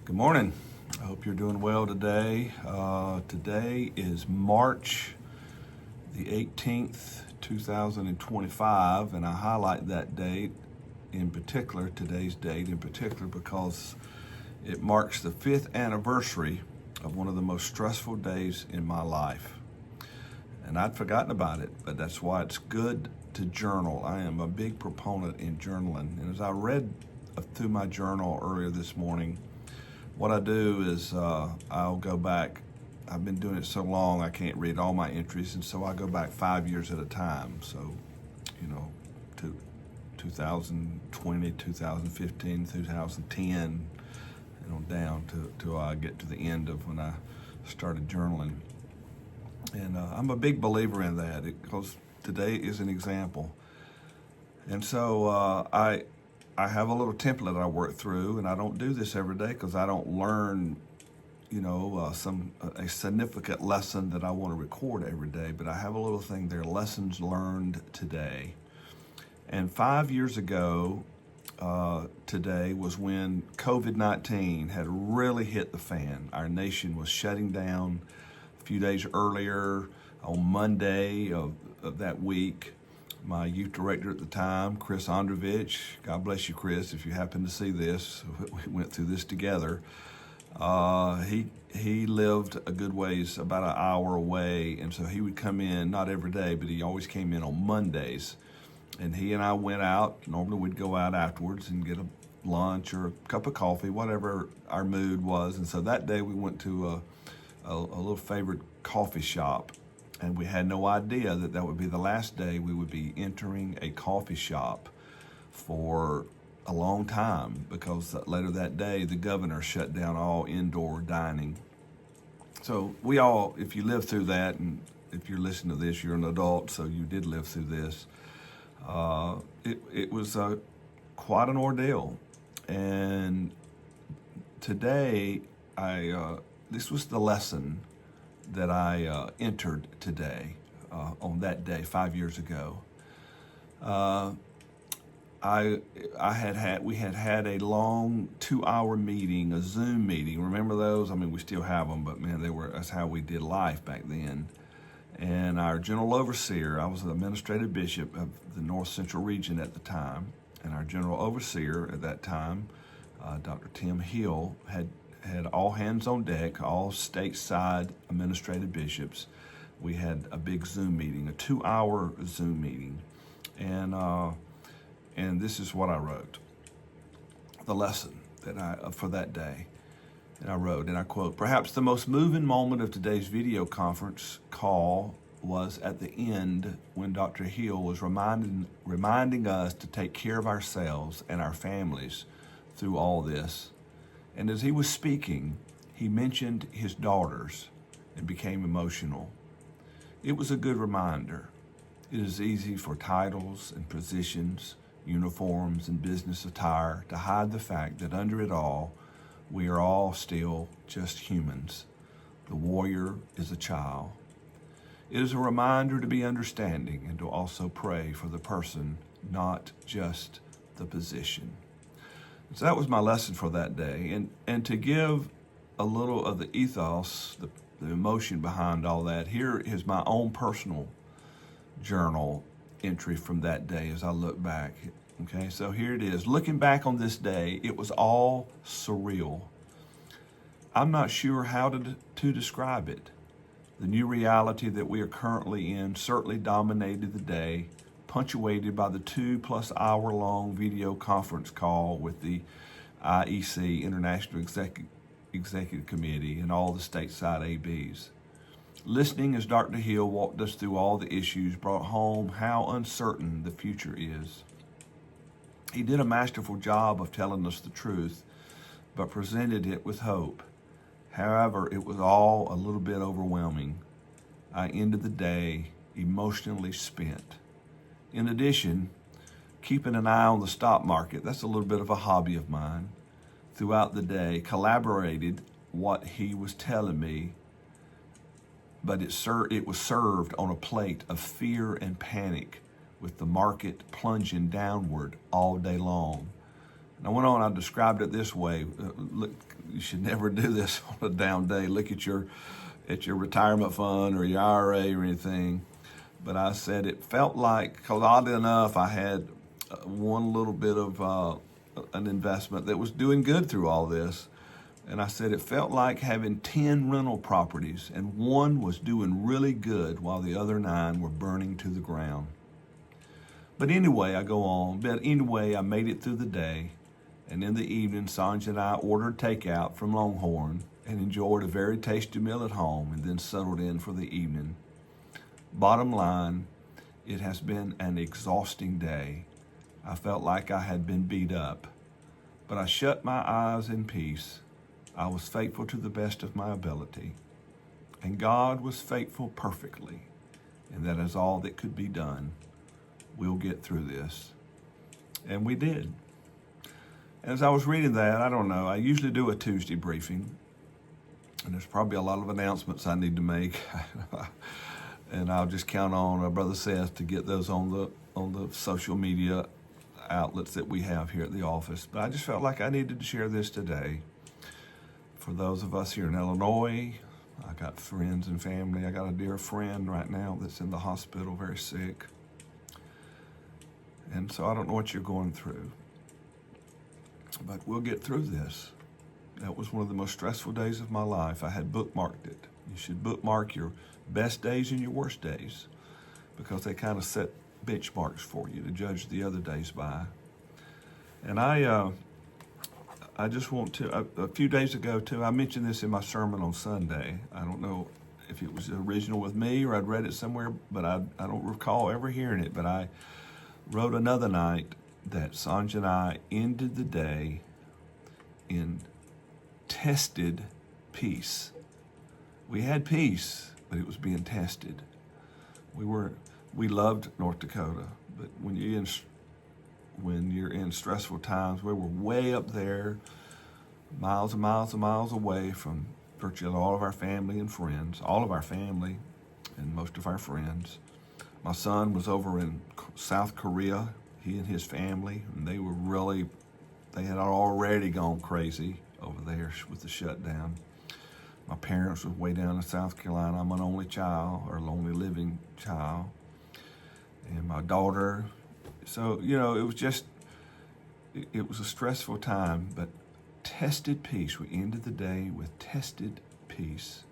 Good morning. I hope you're doing well today. Today is March the 18th, 2025, and I highlight that date in particular, today's date in particular, because it marks the 5th anniversary of one of the most stressful days in my life. And I'd forgotten about it, but that's why it's good to journal. I am a big proponent in journaling. And as I read through my journal earlier this morning, what I do is I'll go back. I've been doing it so long I can't read all my entries, and so I go back 5 years at a time. So, to 2020, 2015, 2010, down till I get to the end of when I started journaling. And I'm a big believer in that because today is an example. And so I have a little template I work through, and I don't do this every day because I don't learn, a significant lesson that I want to record every day. But I have a little thing there, lessons learned today. And 5 years ago, today was when COVID-19 had really hit the fan. Our nation was shutting down a few days earlier on Monday of that week. My youth director at the time, Chris Androvich, God bless you, Chris, if you happen to see this, we went through this together. He lived a good ways, about an hour away, and so he would come in, not every day, but he always came in on Mondays. And he and I went out. Normally we'd go out afterwards and get a lunch or a cup of coffee, whatever our mood was. And so that day we went to a little favorite coffee shop. And we had no idea that would be the last day we would be entering a coffee shop for a long time, because later that day the governor shut down all indoor dining. So we all, if you live through that, and if you're listening to this, you're an adult, so you did live through this. It was quite an ordeal. And today, this was the lesson that I entered today, on that day 5 years ago. We had a long 2-hour meeting, a Zoom meeting. Remember those? I mean, we still have them, but man, that's how we did life back then. And our general overseer, I was the administrative bishop of the North Central region at the time, and our general overseer at that time, Dr. Tim Hill, had all hands on deck, all stateside administrative bishops. We had a big Zoom meeting, a 2-hour Zoom meeting. And this is what I wrote, the lesson for that day. And I wrote, and I quote, "Perhaps the most moving moment of today's video conference call was at the end when Dr. Hill was reminding us to take care of ourselves and our families through all this. And as he was speaking, he mentioned his daughters and became emotional. It was a good reminder. It is easy for titles and positions, uniforms and business attire to hide the fact that under it all, we are all still just humans. The warrior is a child. It is a reminder to be understanding and to also pray for the person, not just the position." So that was my lesson for that day. And to give a little of the ethos, the emotion behind all that, here is my own personal journal entry from that day as I look back. Okay, so here it is. Looking back on this day, it was all surreal. I'm not sure how to describe it. The new reality that we are currently in certainly dominated the day, punctuated by the 2+ hour long video conference call with the IEC, International Executive Committee, and all the stateside ABs. Listening as Dr. Hill walked us through all the issues brought home how uncertain the future is. He did a masterful job of telling us the truth, but presented it with hope. However, it was all a little bit overwhelming. I ended the day emotionally spent. In addition, keeping an eye on the stock market, that's a little bit of a hobby of mine, throughout the day, collaborated what he was telling me, but it was served on a plate of fear and panic, with the market plunging downward all day long. And I went on, I described it this way. you should never do this on a down day. Look at your retirement fund or your IRA or anything. But I said it felt like, because oddly enough, I had one little bit of an investment that was doing good through all this. And I said it felt like having 10 rental properties, and one was doing really good while the other 9 were burning to the ground. But anyway, I go on. But anyway, I made it through the day. And in the evening, Sanja and I ordered takeout from Longhorn and enjoyed a very tasty meal at home, and then settled in for the evening. Bottom line, it has been an exhausting day. I felt like I had been beat up, but I shut my eyes in peace. I was faithful to the best of my ability, and God was faithful perfectly, and that is all that could be done. We'll get through this. And we did. As I was reading that, I don't know, I usually do a Tuesday briefing, and there's probably a lot of announcements I need to make. And I'll just count on Brother Seth to get those on the social media outlets that we have here at the office. But I just felt like I needed to share this today. For those of us here in Illinois, I got friends and family. I got a dear friend right now that's in the hospital, very sick. And so I don't know what you're going through, but we'll get through this. That was one of the most stressful days of my life. I had bookmarked it. You should bookmark your best days and your worst days, because they kind of set benchmarks for you to judge the other days by. And I just want to, a few days ago too, I mentioned this in my sermon on Sunday. I don't know if it was original with me or I'd read it somewhere, but I don't recall ever hearing it. But I wrote another night that Sanja and I ended the day in tested peace. We had peace, but it was being tested. We loved North Dakota, but when you're in stressful times, we were way up there, miles and miles and miles away from virtually all of our family and friends, all of our family and most of our friends. My son was over in South Korea, he and his family, and they had already gone crazy over there with the shutdown. My parents were way down in South Carolina. I'm an only child, or an only living child. And my daughter. So, it was a stressful time, but tested peace. We ended the day with tested peace.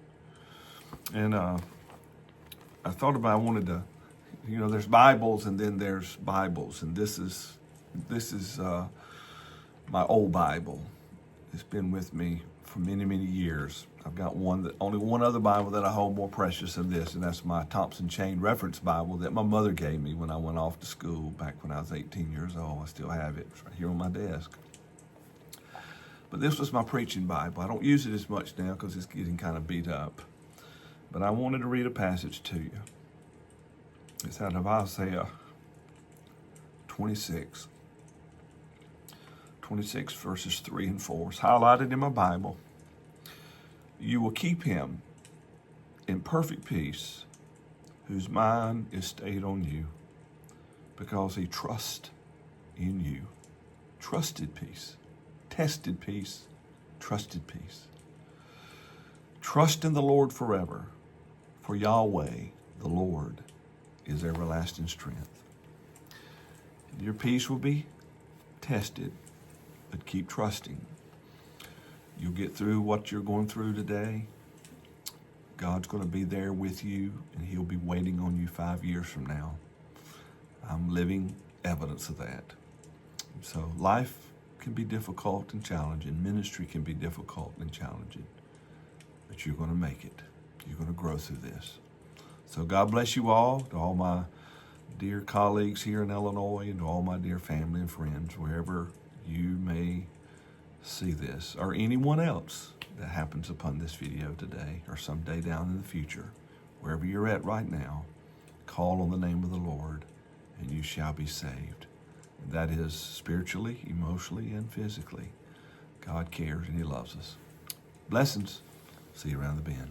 And I thought about, I wanted to, there's Bibles and then there's Bibles. And this is my old Bible. It's been with me for many, many years. I've got only one other Bible that I hold more precious than this, and that's my Thompson Chain Reference Bible that my mother gave me when I went off to school back when I was 18 years old. I still have it. It's right here on my desk. But this was my preaching Bible. I don't use it as much now because it's getting kind of beat up. But I wanted to read a passage to you. It's out of Isaiah 26 verses 3 and 4. It's highlighted in my Bible. You will keep him in perfect peace, whose mind is stayed on you, because he trusts in you. Trusted peace, tested peace, trusted peace. Trust in the Lord forever, for Yahweh, the Lord, is everlasting strength. Your peace will be tested, but keep trusting. You'll get through what you're going through today. God's going to be there with you, and he'll be waiting on you 5 years from now. I'm living evidence of that. So life can be difficult and challenging. Ministry can be difficult and challenging. But you're going to make it. You're going to grow through this. So God bless you all, to all my dear colleagues here in Illinois, and to all my dear family and friends, wherever you may see this, or anyone else that happens upon this video today or someday down in the future. Wherever you're at right now, call on the name of the Lord and you shall be saved. And that is spiritually, emotionally, and physically. God cares and he loves us. Blessings. See you around the bend.